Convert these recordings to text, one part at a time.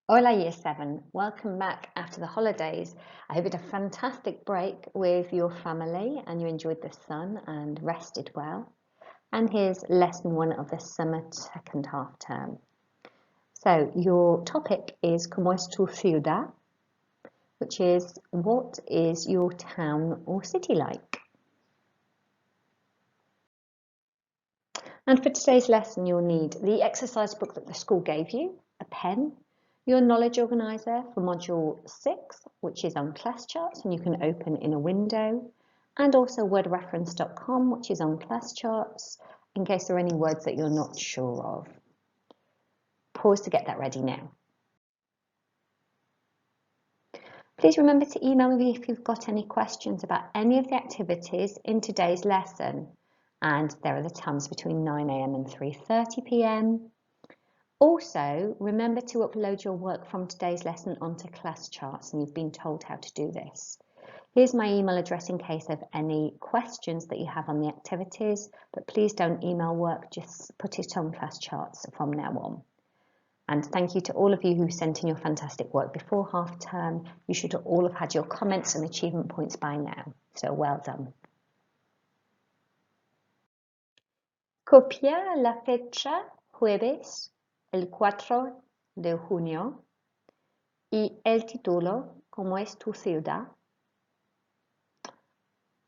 Hola Year 7, welcome back after the holidays. I hope you had a fantastic break with your family and you enjoyed the sun and rested well. And here's lesson 1 of the summer second half term. So your topic is ¿Cómo es tu ciudad? Which is what is your town or city like? And for today's lesson you'll need the exercise book that the school gave you, a pen, your knowledge organiser for module 6, which is on class charts and you can open in a window, and also wordreference.com, which is on class charts in case there are any words that you're not sure of. Pause to get that ready now. Please remember to email me if you've got any questions about any of the activities in today's lesson, and there are the times between 9 AM and 3:30 PM. Also, remember to upload your work from today's lesson onto class charts, and you've been told how to do this. Here's my email address in case of any questions that you have on the activities, but please don't email work, just put it on class charts from now on. And thank you to all of you who sent in your fantastic work before half term. You should all have had your comments and achievement points by now, so well done. Copia la fecha jueves el 4 de junio y el título, ¿Cómo es tu ciudad?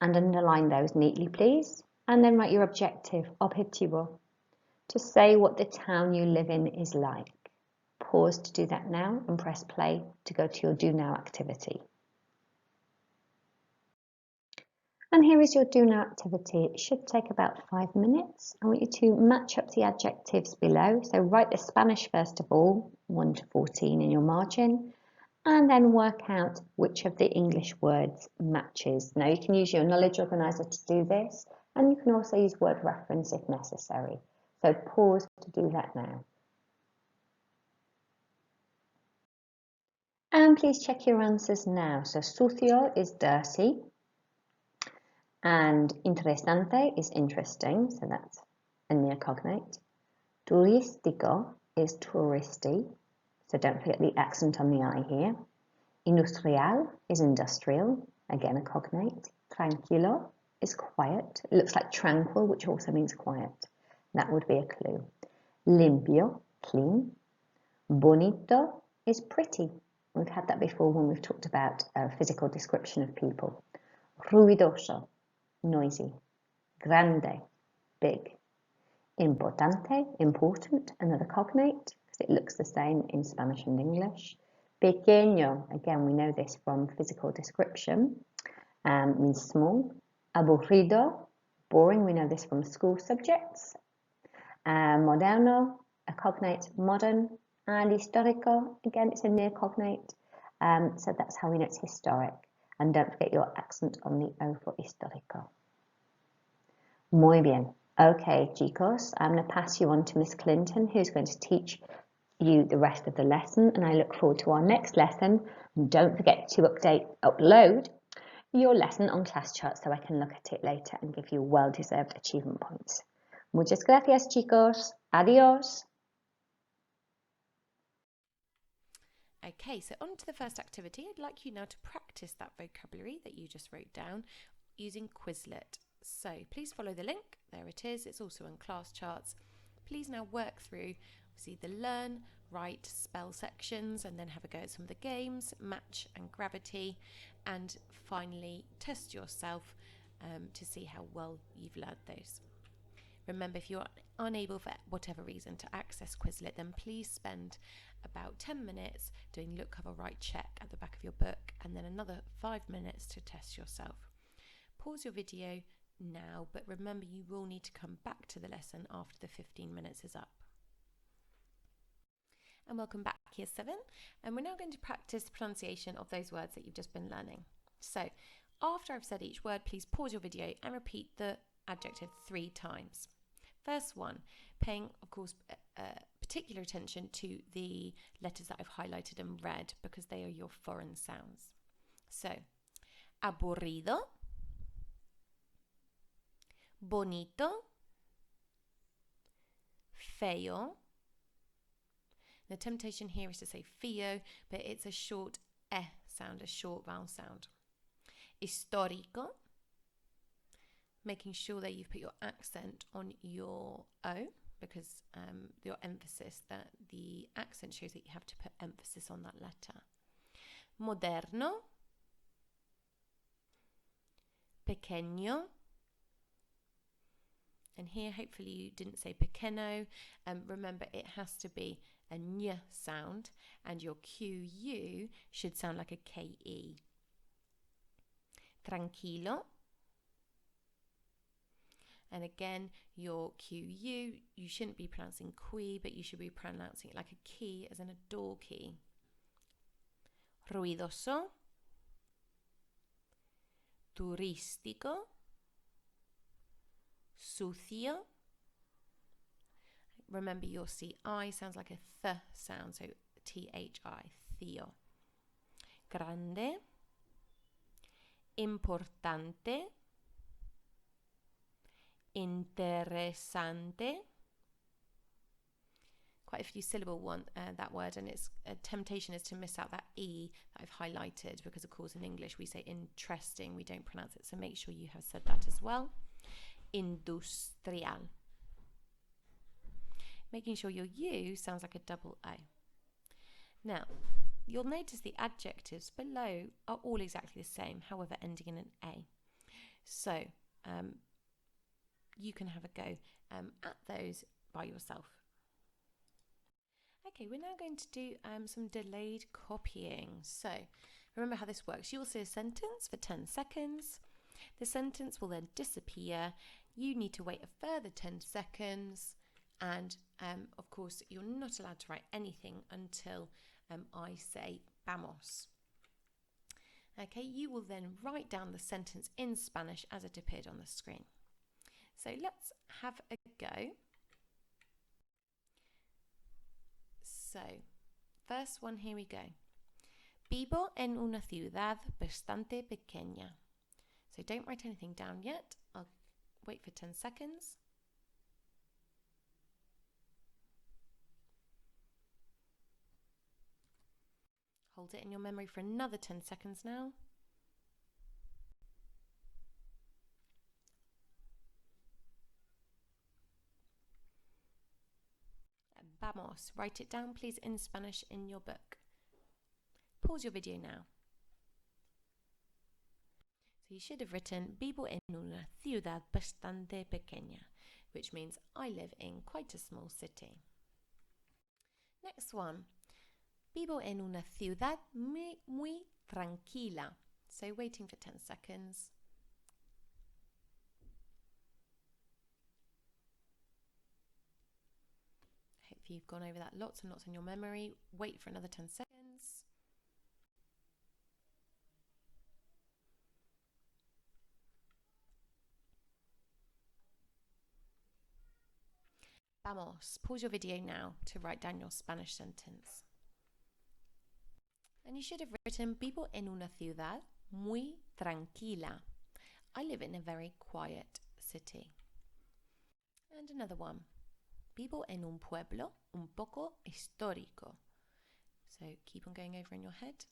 And underline those neatly, please. And then write your objective, objetivo, to say what the town you live in is like. Pause to do that now and press play to go to your do now activity. And here is your do now activity. It should take about 5 minutes. I want you to match up the adjectives below. So write the Spanish first of all, 1 to 14 in your margin, and then work out which of the English words matches. Now you can use your knowledge organiser to do this, and you can also use word reference if necessary. So pause to do that now. And please check your answers now. So sucio is dirty, and interesante is interesting, so that's a near cognate. Turístico is touristy, so don't forget the accent on the I here. Industrial is industrial, again a cognate. Tranquilo is quiet. It looks like tranquil, which also means quiet. That would be a clue. Limpio, clean. Bonito is pretty. We've had that before when we've talked about a physical description of people. Ruidoso, noisy. Grande, big. Importante, important, another cognate, because it looks the same in Spanish and English. Pequeño, again we know this from physical description, means small. Aburrido, boring, we know this from school subjects. Moderno, a cognate, modern. And histórico, again it's a near cognate, so that's how we know it's historic. And don't forget your accent on the O for histórico. Muy bien. Okay, chicos, I'm going to pass you on to Miss Clinton, who's going to teach you the rest of the lesson, and I look forward to our next lesson. And don't forget to upload your lesson on class chart so I can look at it later and give you well-deserved achievement points. Muchas gracias, chicos. Adiós. Okay, so on to the first activity. I'd like you now to practice that vocabulary that you just wrote down using Quizlet. So please follow the link. There it is. It's also on class charts. Please now work through the learn, write, spell sections, and then have a go at some of the games, match and gravity, and finally test yourself to see how well you've learned those. Remember, if you're unable for whatever reason to access Quizlet, then please spend about 10 minutes doing look, cover, write, check at the back of your book, and then another 5 minutes to test yourself. Pause your video now, but remember you will need to come back to the lesson after the 15 minutes is up. And welcome back, Year 7, and we're now going to practice the pronunciation of those words that you've just been learning. So after I've said each word, please pause your video and repeat the adjective 3 times. First one, paying, of course, particular attention to the letters that I've highlighted in red because they are your foreign sounds. So, aburrido, bonito, feo, The temptation here is to say fío, but it's a short sound, a short vowel sound. Histórico, making sure that you've put your accent on your O, because your emphasis, that the accent shows that you have to put emphasis on that letter. Moderno, pequeño, and here hopefully you didn't say pequeño. Remember, it has to be a ny sound, and your QU should sound like a KE. Tranquilo, and again, your QU, you shouldn't be pronouncing qui, but you should be pronouncing it like a key, as in a door key. Ruidoso, turístico, sucio. Remember, your CI sounds like a th sound, so THI, theo. Grande, importante, interesante. Quite a few syllable that word, and its temptation is to miss out that E that I've highlighted, because of course in English we say interesting, we don't pronounce it, so make sure you have said that as well. Industrial. Making sure your U sounds like a double O. Now, you'll notice the adjectives below are all exactly the same, however ending in an A. So you can have a go at those by yourself. Okay, we're now going to do some delayed copying. So remember how this works. You will say a sentence for 10 seconds. The sentence will then disappear. You need to wait a further 10 seconds. And of course, you're not allowed to write anything until I say vamos. Okay, you will then write down the sentence in Spanish as it appeared on the screen. So let's have a go. So, first one, here we go. Vivo en una ciudad bastante pequeña. So don't write anything down yet. I'll wait for 10 seconds. Hold it in your memory for another 10 seconds now. Vamos. Write it down, please, in Spanish in your book. Pause your video now. So you should have written Vivo en una ciudad bastante pequeña, which means I live in quite a small city. Next one. Vivo en una ciudad muy tranquila. So waiting for 10 seconds. Hopefully you've gone over that lots and lots in your memory. Wait for another 10 seconds. Vamos. Pause your video now to write down your Spanish sentence. And you should have written Vivo en una ciudad muy tranquila. I live in a very quiet city. And another one. Vivo en un pueblo un poco histórico. So keep on going over in your head.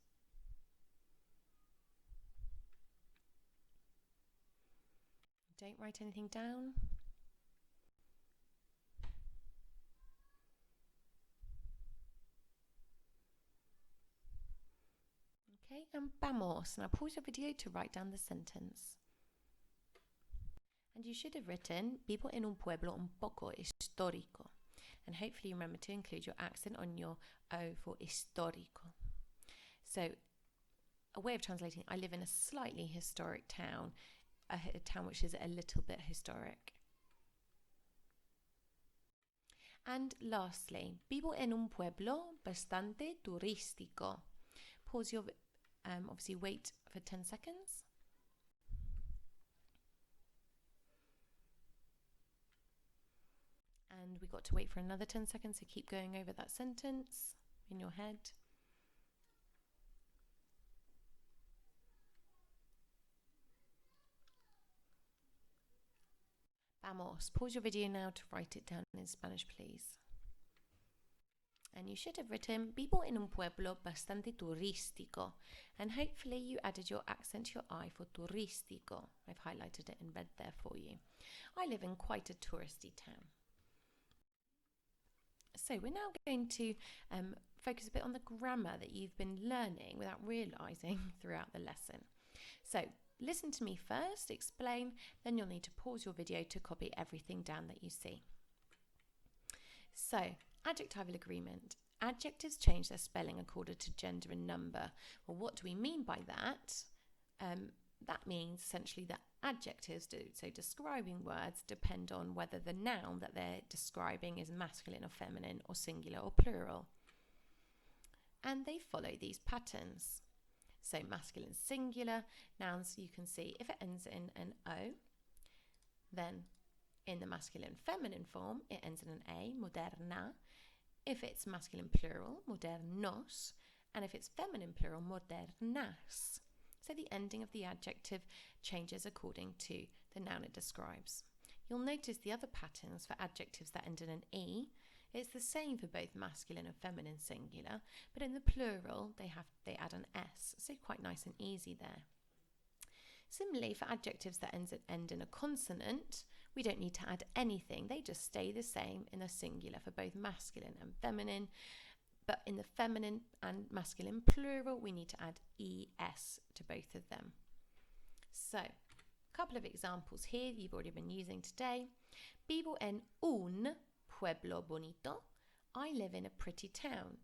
Don't write anything down. Okay, and vamos. Now pause your video to write down the sentence. And you should have written Vivo en un pueblo un poco histórico. And hopefully remember to include your accent on your O for histórico. So a way of translating, I live in a slightly historic town, a town which is a little bit historic. And lastly, Vivo en un pueblo bastante turístico. Pause your obviously wait for 10 seconds. And we got to wait for another 10 seconds, so keep going over that sentence in your head. Vamos. Pause your video now to write it down in Spanish, please. And you should have written vivo en un pueblo bastante turístico. And hopefully you added your accent to your I for turístico. I've highlighted it in red there for you. I live in quite a touristy town. So we're now going to focus a bit on the grammar that you've been learning without realising throughout the lesson. So listen to me first, explain, then you'll need to pause your video to copy everything down that you see. So, adjectival agreement. Adjectives change their spelling according to gender and number. Well, what do we mean by that? That means essentially that adjectives, so describing words, depend on whether the noun that they're describing is masculine or feminine or singular or plural. And they follow these patterns. So masculine singular nouns, you can see if it ends in an O, then in the masculine feminine form, it ends in an A, moderna. If it's masculine plural, modernos. And if it's feminine plural, modernas. So the ending of the adjective changes according to the noun it describes. You'll notice the other patterns for adjectives that end in an E. It's the same for both masculine and feminine singular, but in the plural they add an S, so quite nice and easy there. Similarly, for adjectives that end in a consonant, we don't need to add anything. They just stay the same in a singular for both masculine and feminine. But in the feminine and masculine plural, we need to add ES to both of them. So, a couple of examples here you've already been using today. Vivo en un pueblo bonito. I live in a pretty town.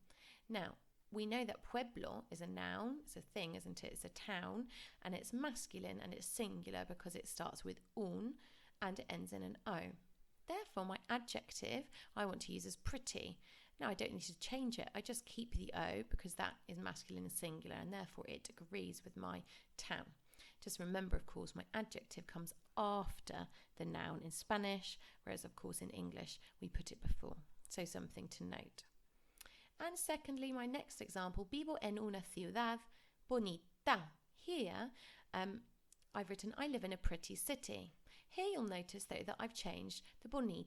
Now, we know that pueblo is a noun, it's a thing, isn't it? It's a town, and it's masculine and it's singular because it starts with un and it ends in an O. Therefore, my adjective I want to use is pretty. Now, I don't need to change it. I just keep the O because that is masculine and singular, and therefore it agrees with my town. Just remember, of course, my adjective comes after the noun in Spanish, whereas, of course, in English, we put it before. So something to note. And secondly, my next example, vivo en una ciudad bonita. Here, I've written, I live in a pretty city. Here you'll notice, though, that I've changed the bonito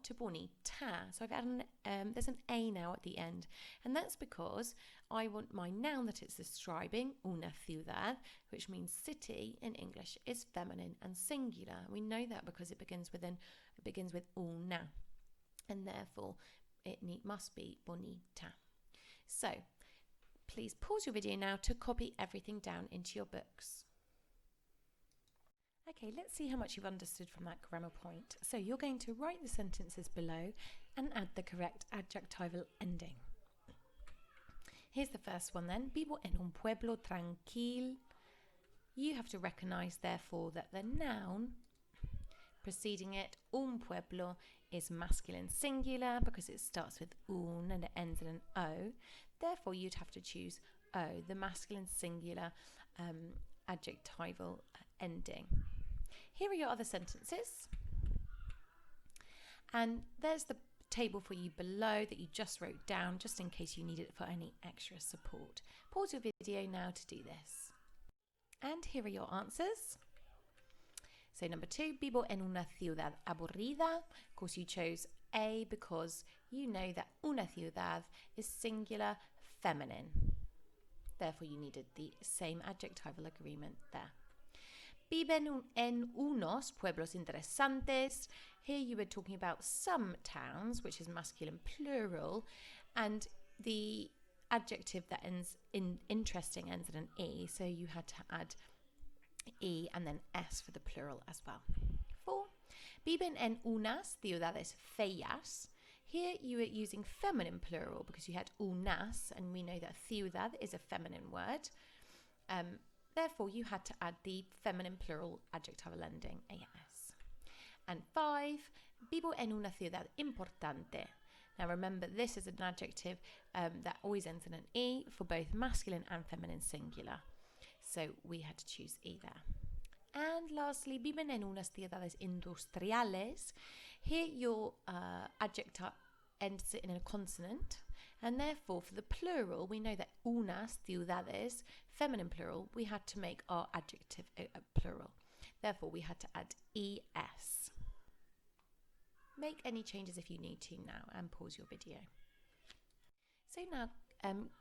to bonita. So I've added there's an A now at the end. And that's because I want my noun that it's describing, una ciudad, which means city in English, is feminine and singular. We know that because it begins with una. And therefore, it must be bonita. So, please pause your video now to copy everything down into your books. Okay, let's see how much you've understood from that grammar point. So you're going to write the sentences below and add the correct adjectival ending. Here's the first one then. Vivo en un pueblo tranquil. You have to recognise, therefore, that the noun preceding it, un pueblo, is masculine singular because it starts with un and it ends in an O. Therefore, you'd have to choose O, the masculine singular adjectival ending. Here are your other sentences. And there's the table for you below that you just wrote down, just in case you need it for any extra support. Pause your video now to do this. And here are your answers. So number 2, vivo en una ciudad aburrida. Of course, you chose A because you know that una ciudad is singular feminine. Therefore, you needed the same adjectival agreement there. Viven en unos pueblos interesantes. Here you were talking about some towns, which is masculine plural, and the adjective that ends in interesting ends in an E, so you had to add E and then S for the plural as well. 4. Viven en unas ciudades feas. Here you were using feminine plural because you had unas, and we know that ciudad is a feminine word. Therefore, you had to add the feminine plural adjectival ending, AS. And 5, vivo en una ciudad importante. Now remember, this is an adjective that always ends in an E for both masculine and feminine singular. So we had to choose E there. And lastly, viven en unas ciudades industriales. Here your adjective ends in a consonant. And therefore, for the plural, we know that unas ciudades, feminine plural, we had to make our adjective plural. Therefore, we had to add ES. Make any changes if you need to now and pause your video. So now,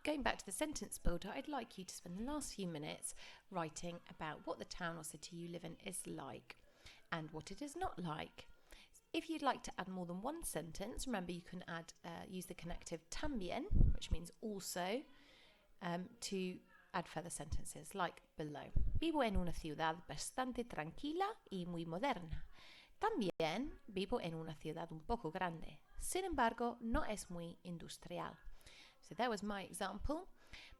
going back to the sentence builder, I'd like you to spend the last few minutes writing about what the town or city you live in is like and what it is not like. If you'd like to add more than one sentence, remember you can use the connective también, which means also, to add further sentences like below. Vivo en una ciudad bastante tranquila y muy moderna. También vivo en una ciudad un poco grande. Sin embargo, no es muy industrial. So there was my example.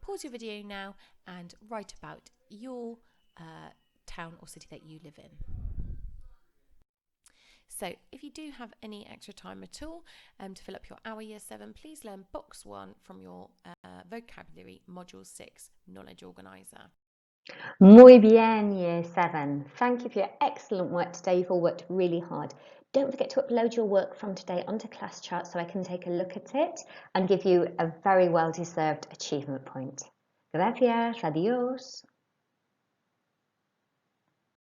Pause your video now and write about your town or city that you live in. So if you do have any extra time at all to fill up your Our Year 7, please learn Box 1 from your Vocabulary Module 6 Knowledge Organiser. Muy bien, Year 7. Thank you for your excellent work today. You've all worked really hard. Don't forget to upload your work from today onto ClassChart so I can take a look at it and give you a very well-deserved achievement point. Gracias, adiós.